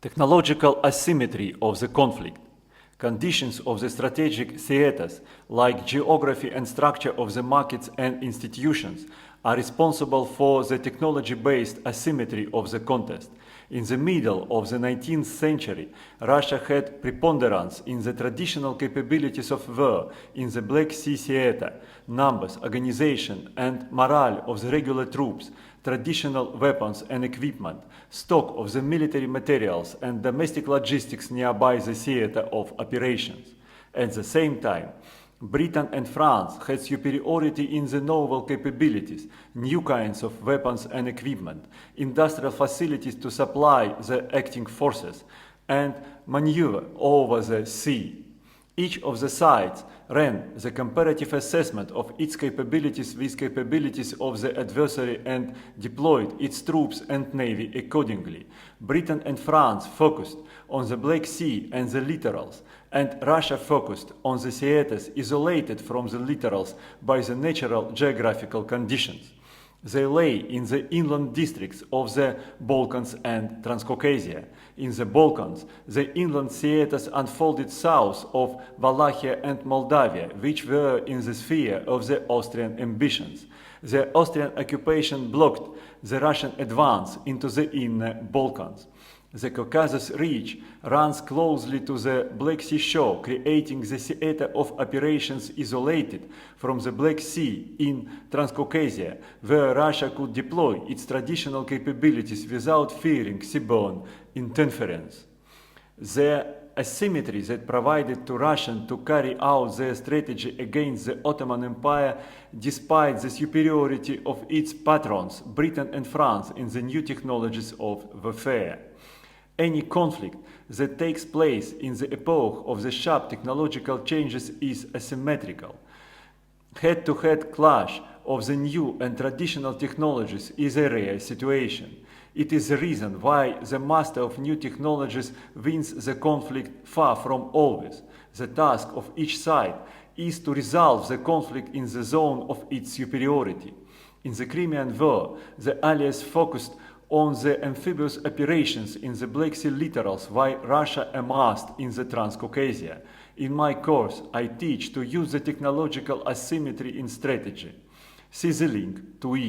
Technological asymmetry of the conflict. Conditions of the strategic theaters, like geography and structure of the markets and institutions, are responsible for the technology-based asymmetry of the contest. In the middle of the 19th century, Russia had preponderance in the traditional capabilities of war in the Black Sea theater, numbers, organization, and morale of the regular troops, traditional weapons and equipment, stock of the military materials, and domestic logistics nearby the theater of operations. At the same time, Britain and France had superiority in the naval capabilities, new kinds of weapons and equipment, industrial facilities to supply the acting forces, and maneuver over the sea. Each of the sides ran the comparative assessment of its capabilities with capabilities of the adversary and deployed its troops and navy accordingly. Britain and France focused on the Black Sea and the littorals, and Russia focused on the theaters isolated from the littorals by the natural geographical conditions. They lay in the inland districts of the Balkans and Transcaucasia. In the Balkans, the inland theaters unfolded south of Wallachia and Moldavia, which were in the sphere of the Austrian ambitions. The Austrian occupation blocked the Russian advance into the inner Balkans. The Caucasus Ridge runs closely to the Black Sea shore, creating the theater of operations isolated from the Black Sea in Transcaucasia, where Russia could deploy its traditional capabilities without fearing seaborne interference. The asymmetry that provided to Russians to carry out their strategy against the Ottoman Empire, despite the superiority of its patrons, Britain and France, in the new technologies of warfare. Any conflict that takes place in the epoch of the sharp technological changes is asymmetrical. Head-to-head clash of the new and traditional technologies is a rare situation. It is the reason why the master of new technologies wins the conflict far from always. The task of each side is to resolve the conflict in the zone of its superiority. In the Crimean War, the Allies focused on the amphibious operations in the Black Sea littorals, while Russia amassed in the Transcaucasia. In my course, I teach to use the technological asymmetry in strategy. See the link to it.